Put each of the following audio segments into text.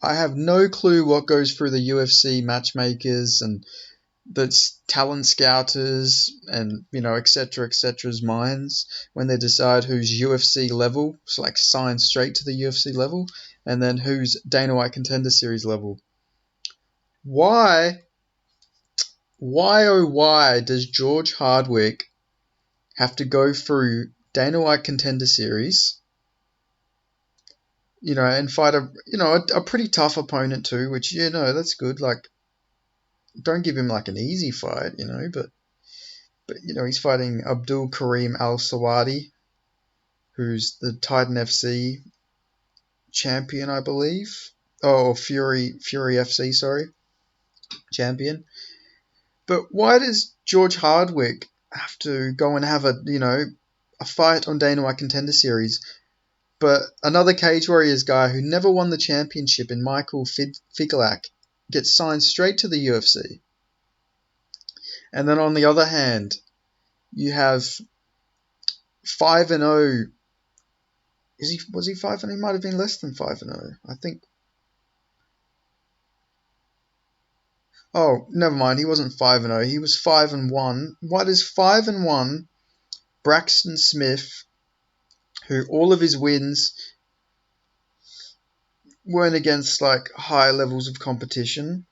I have no clue what goes through the UFC matchmakers and the talent scouters and, etc's minds when they decide who's UFC level, so like signed straight to the UFC level, and then who's Dana White Contender Series level. Why oh why does George Hardwick have to go through Dana White Contender Series, and fight a pretty tough opponent too, which, that's good. Like, don't give him like an easy fight, but he's fighting Abdul Karim Al Sawadi, who's the Titan FC champion, I believe. Oh, Fury FC, sorry, champion. But why does George Hardwick have to go and have a fight on Dana White Contender Series? But another Cage Warriors guy who never won the championship in Michael Figlak gets signed straight to the UFC. And then on the other hand, you have 5-0. Was he 5-0? He might have been less than 5-0. I think. Oh, never mind. He wasn't 5-0. He was 5-1. Why does 5-1 Braxton Smith, who all of his wins weren't against like high levels of competition,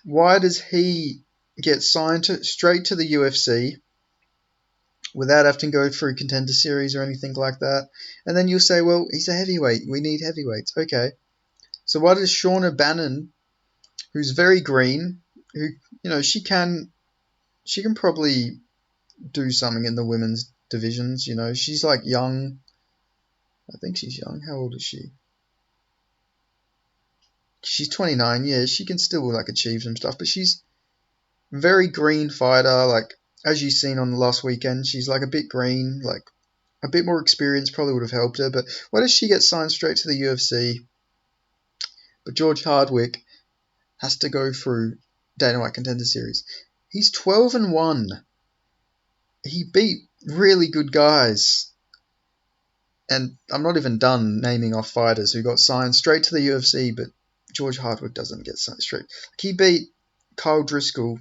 why does he get signed straight to the UFC without having to go through Contender Series or anything like that? And then you'll say, well, he's a heavyweight. We need heavyweights. Okay. So why does Shauna Bannon, who's very green, who, she can probably do something in the women's divisions, she's like young. I think she's young. How old is she? She's 29. Yeah, she can still like achieve some stuff, but she's a very green fighter. Like, as you've seen on the last weekend, she's like a bit green, like a bit more experience probably would have helped her. But why does she get signed straight to the UFC? But George Hardwick has to go through Dana White Contender Series. He's 12-1. He beat really good guys. And I'm not even done naming off fighters who got signed straight to the UFC, but George Hardwick doesn't get signed straight. He beat Kyle Driscoll,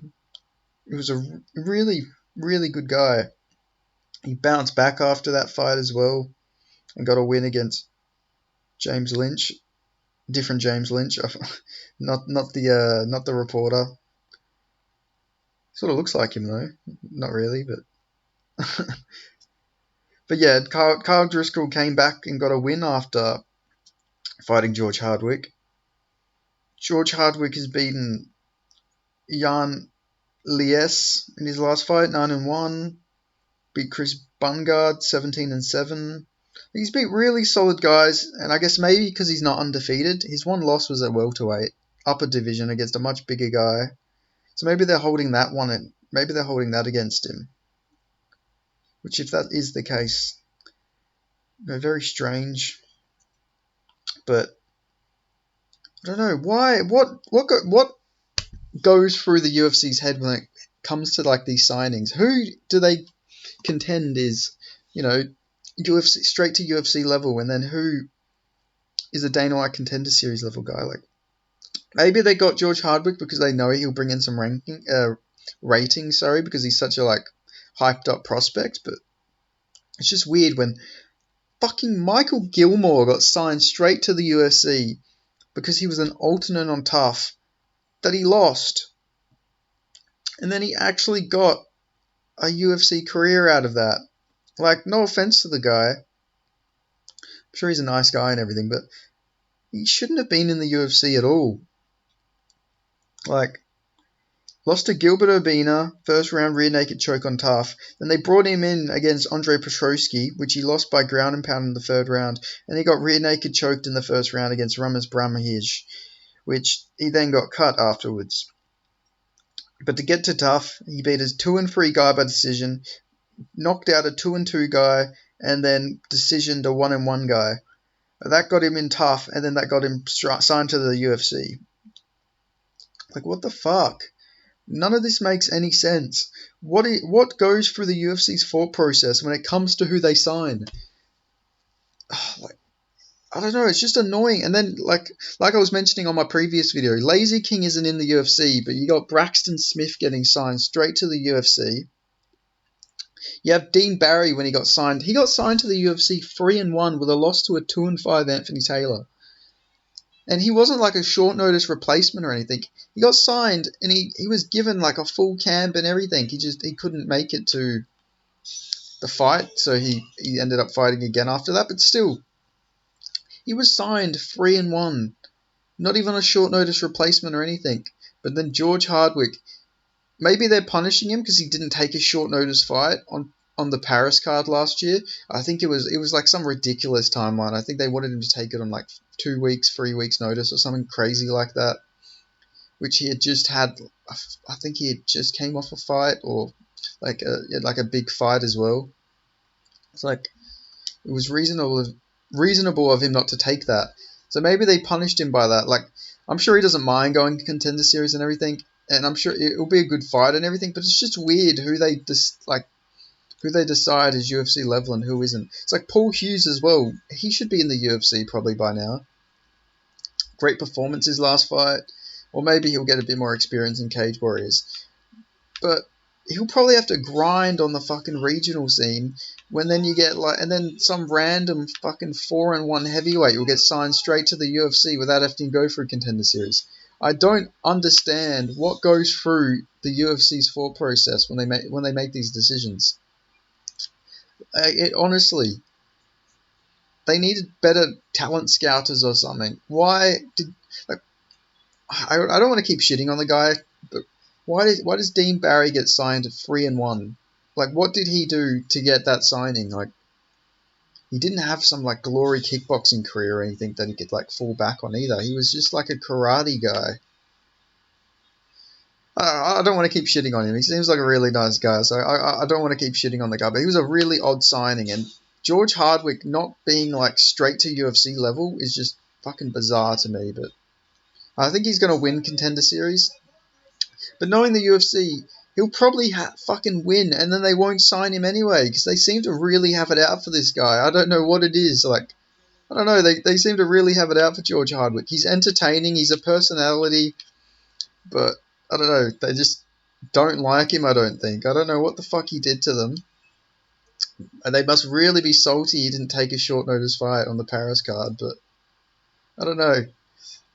who was a really, really good guy. He bounced back after that fight as well and got a win against James Lynch. Different James Lynch, not the reporter. Sort of looks like him though, not really, but but yeah, Kyle Driscoll came back and got a win after fighting George Hardwick. George Hardwick has beaten Jan Lies in his last fight, 9-1. Beat Chris Bungard, 17-7. He's beat really solid guys, and I guess maybe because he's not undefeated, his one loss was at welterweight, upper division against a much bigger guy. So maybe they're holding that one, and maybe they're holding that against him. Which, if that is the case, very strange. But I don't know why. What goes through the UFC's head when it comes to like these signings? Who do they contend is, UFC straight to UFC level, and then who is a Dana White Contender Series level guy? Like, maybe they got George Hardwick because they know he'll bring in some ratings, because he's such a like hyped up prospect. But it's just weird when fucking Michael Gilmore got signed straight to the UFC because he was an alternate on Tough that he lost, and then he actually got a UFC career out of that. Like, no offense to the guy, I'm sure he's a nice guy and everything, but he shouldn't have been in the UFC at all. Like, lost to Gilbert Urbina, first round rear naked choke on Tough. Then they brought him in against Andre Petrosky, which he lost by ground and pound in the third round. And he got rear naked choked in the first round against Ramis Bramahij, which he then got cut afterwards. But to get to Tough, he beat his 2-3 guy by decision, knocked out a 2-2 guy, and then decisioned a 1-1 guy. That got him in Tough, and then that got him signed to the UFC. Like, what the fuck? None of this makes any sense. What goes through the UFC's thought process when it comes to who they sign? like, I don't know, it's just annoying. And then like I was mentioning on my previous video, Lazy King isn't in the UFC, but you got Braxton Smith getting signed straight to the UFC. You have Dean Barry when he got signed. He got signed to the UFC 3-1 with a loss to a 2-5 Anthony Taylor. And he wasn't like a short notice replacement or anything. He got signed and he was given like a full camp and everything. He couldn't make it to the fight, so he ended up fighting again after that. But still, he was signed 3-1, not even a short notice replacement or anything. But then George Hardwick, maybe they're punishing him because he didn't take a short notice fight on the Paris card last year. I think it was like some ridiculous timeline. I think they wanted him to take it on like 2 weeks, 3 weeks notice or something crazy like that, which he had just had. I think he had just came off a fight or like a big fight as well. It's like it was reasonable of him not to take that. So maybe they punished him by that. Like, I'm sure he doesn't mind going to Contender Series and everything, and I'm sure it'll be a good fight and everything. But it's just weird who they decide is UFC level and who isn't. It's like Paul Hughes as well. He should be in the UFC probably by now. Great performance his last fight, or maybe he'll get a bit more experience in Cage Warriors. But he'll probably have to grind on the fucking regional scene when then you get and then some random fucking 4-1 heavyweight will get signed straight to the UFC without having to go through Contender Series. I don't understand what goes through the UFC's thought process when they make these decisions. Honestly, they needed better talent scouters or something. Why did I don't want to keep shitting on the guy, but why does Dean Barry get signed at 3-1? Like, what did he do to get that signing? Like, he didn't have some like glory kickboxing career or anything that he could like fall back on either. He was just like a karate guy. I don't want to keep shitting on him. He seems like a really nice guy, so I don't want to keep shitting on the guy. But he was a really odd signing, and George Hardwick not being like straight to UFC level is just fucking bizarre to me. But I think he's going to win Contender Series. But knowing the UFC, he'll probably fucking win, and then they won't sign him anyway, because they seem to really have it out for this guy. I don't know what it is. Like, I don't know. They seem to really have it out for George Hardwick. He's entertaining. He's a personality. But, I don't know. They just don't like him, I don't think. I don't know what the fuck he did to them. And they must really be salty he didn't take a short notice fight on the Paris card, but I don't know.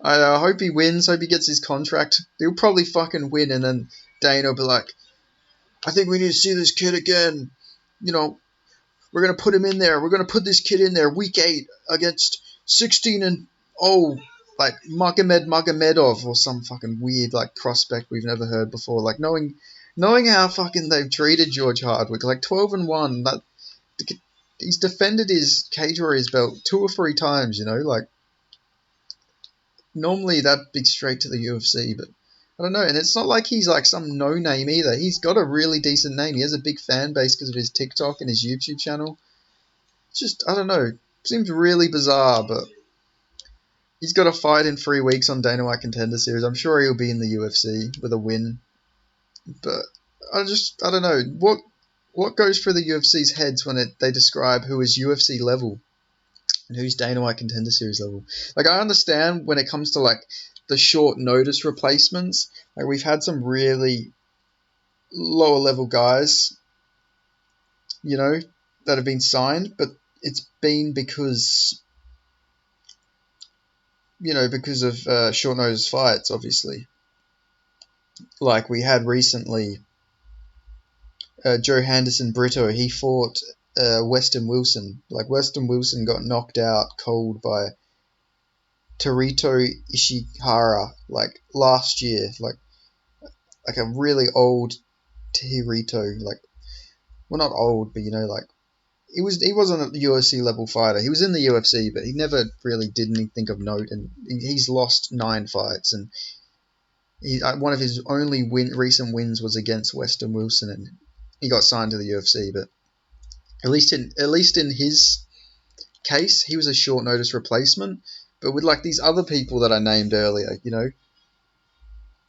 I hope he wins, hope he gets his contract. He'll probably fucking win, and then Dana will be like, I think we need to see this kid again. You know, we're going to put him in there. We're going to put this kid in there week 8 against 16-0, like Magomedov or some fucking weird like prospect we've never heard before. Like knowing how fucking they've treated George Hardwick, like 12-1, that he's defended his Cage Warriors belt 2 or 3 times, you know, like normally that'd be straight to the UFC, but I don't know. And it's not like he's like some no-name either. He's got a really decent name. He has a big fan base because of his TikTok and his YouTube channel. Just, I don't know. Seems really bizarre, but he's got a fight in 3 weeks on Dana White Contender Series. I'm sure he'll be in the UFC with a win. But I don't know. What goes through the UFC's heads when they describe who is UFC level and who's Dana White Contender Series level? Like, I understand when it comes to like the short notice replacements. Like, we've had some really lower level guys, you know, that have been signed, but it's been because, you know, because of short notice fights, obviously. Like we had recently, Joe Henderson Brito, he fought Weston Wilson. Like, Weston Wilson got knocked out cold by Terito Ishihara, like last year, like a really old Terito, like, well, not old, but you know, like he wasn't a UFC level fighter. He was in the UFC, but he never really did anything of note, and he's lost 9 fights, and one of his only recent wins was against Weston Wilson, and he got signed to the UFC. But at least in his case, he was a short notice replacement. But with like these other people that I named earlier, you know,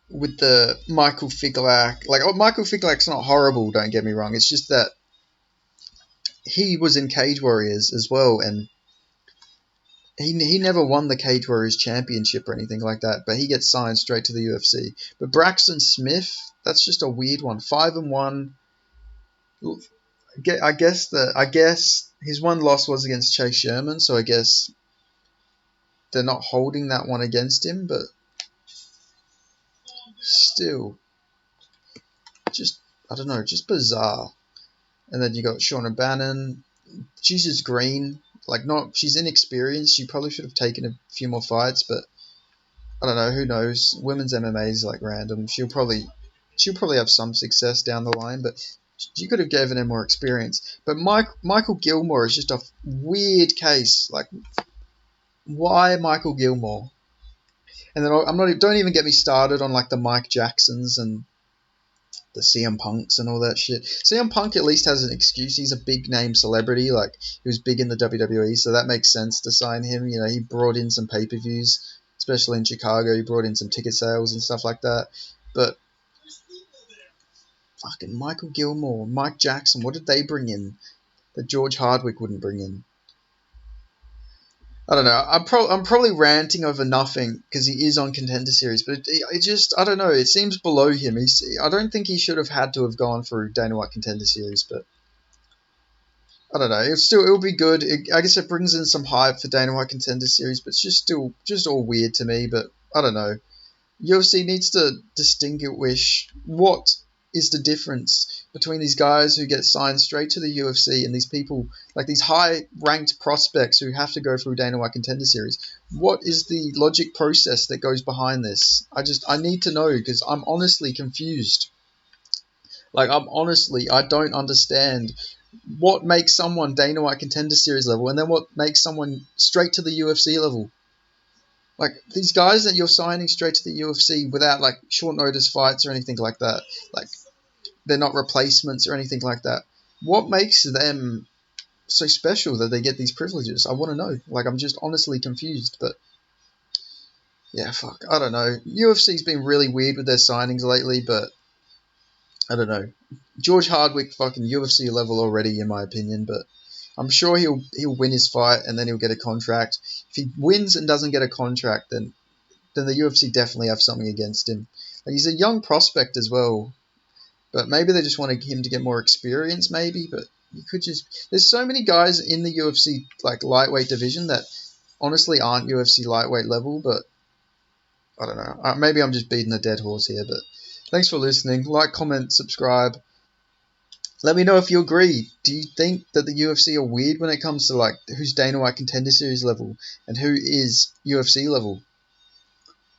with the Michael Figlak, like, Michael Figlak's not horrible, don't get me wrong. It's just that he was in Cage Warriors as well, and he never won the Cage Warriors Championship or anything like that, but he gets signed straight to the UFC. But Braxton Smith, that's just a weird one. 5-1. I guess his one loss was against Chase Sherman, so I guess they're not holding that one against him, but still, just I don't know, just bizarre. And then you got Shauna Bannon. She's just green, like not. She's inexperienced. She probably should have taken a few more fights, but I don't know. Who knows? Women's MMA is like random. She'll probably have some success down the line, but you could have given her more experience. But Michael Gilmore is just a weird case. Like, why Michael Gilmore? And then I'm not. Don't even get me started on like the Mike Jacksons and the CM Punks and all that shit. CM Punk at least has an excuse. He's a big name celebrity. Like, he was big in the WWE, so that makes sense to sign him. You know, he brought in some pay-per-views, especially in Chicago. He brought in some ticket sales and stuff like that. But fucking Michael Gilmore, Mike Jackson, what did they bring in that George Hardwick wouldn't bring in? I don't know. I'm probably ranting over nothing because he is on Contender Series, but it just, I don't know. It seems below him. I don't think he should have had to have gone through Dana White Contender Series, but I don't know. It'll be good. I guess it brings in some hype for Dana White Contender Series, but it's just all weird to me. But I don't know. UFC needs to distinguish what is the difference between these guys who get signed straight to the UFC and these people, like these high-ranked prospects who have to go through Dana White Contender Series. What is the logic process that goes behind this? I need to know because I'm honestly confused. Like, I don't understand what makes someone Dana White Contender Series level and then what makes someone straight to the UFC level. Like, these guys that you're signing straight to the UFC without, like, short notice fights or anything like that, like, they're not replacements or anything like that. What makes them so special that they get these privileges? I want to know. Like, I'm just honestly confused, but yeah, fuck. I don't know. UFC's been really weird with their signings lately, but I don't know. George Hardwick fucking UFC level already, in my opinion, but I'm sure he'll win his fight and then he'll get a contract. If he wins and doesn't get a contract, then the UFC definitely have something against him. Like, he's a young prospect as well, but maybe they just wanted him to get more experience, maybe. But you could just, there's so many guys in the UFC like lightweight division that honestly aren't UFC lightweight level, but I don't know. Maybe I'm just beating a dead horse here, but thanks for listening. Like, comment, subscribe. Let me know if you agree. Do you think that the UFC are weird when it comes to like who's Dana White Contender Series level and who is UFC level?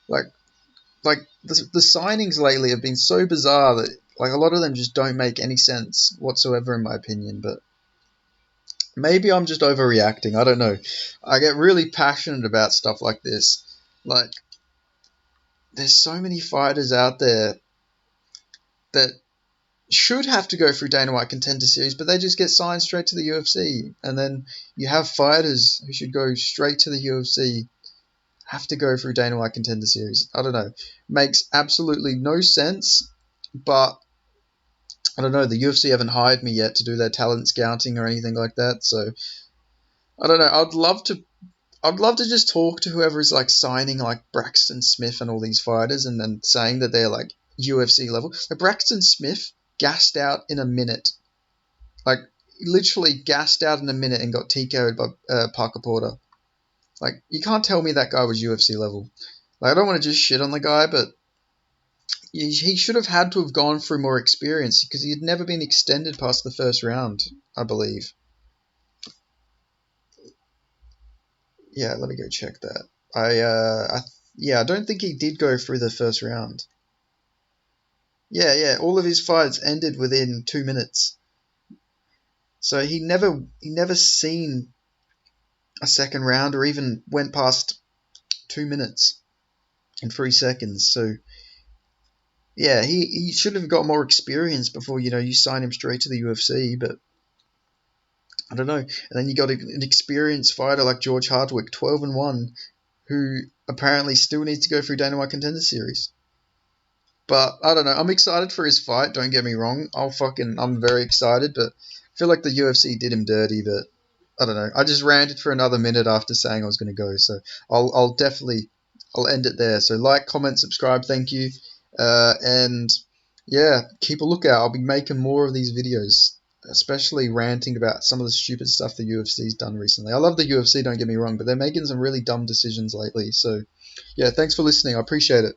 Like the signings lately have been so bizarre that like a lot of them just don't make any sense whatsoever in my opinion. But maybe I'm just overreacting. I don't know. I get really passionate about stuff like this. Like, there's so many fighters out there that should have to go through Dana White Contender Series, but they just get signed straight to the UFC. And then you have fighters who should go straight to the UFC have to go through Dana White Contender Series. I don't know. Makes absolutely no sense, but I don't know. The UFC haven't hired me yet to do their talent scouting or anything like that, so I don't know. I'd love to just talk to whoever is like signing like Braxton Smith and all these fighters and then saying that they're like UFC level. Like, Braxton Smith gassed out in a minute. Like, literally gassed out in a minute and got TKO'd by Parker Porter. Like, you can't tell me that guy was UFC level. Like, I don't want to just shit on the guy, but he should have had to have gone through more experience because he had never been extended past the first round, I believe. Yeah, let me go check that. I don't think he did go through the first round. Yeah, all of his fights ended within 2 minutes. So he never seen a second round or even went past 2 minutes and 3 seconds. So yeah, he should have got more experience before, you sign him straight to the UFC, but I don't know. And then you got an experienced fighter like George Hardwick, 12-1, who apparently still needs to go through Dana White Contender Series. But I don't know. I'm excited for his fight. Don't get me wrong. I'm very excited, but I feel like the UFC did him dirty. But I don't know. I just ranted for another minute after saying I was going to go. So I'll definitely I'll end it there. So like, comment, subscribe. Thank you. And yeah, keep a lookout. I'll be making more of these videos, especially ranting about some of the stupid stuff the UFC's done recently. I love the UFC, don't get me wrong, but they're making some really dumb decisions lately. So yeah, thanks for listening. I appreciate it.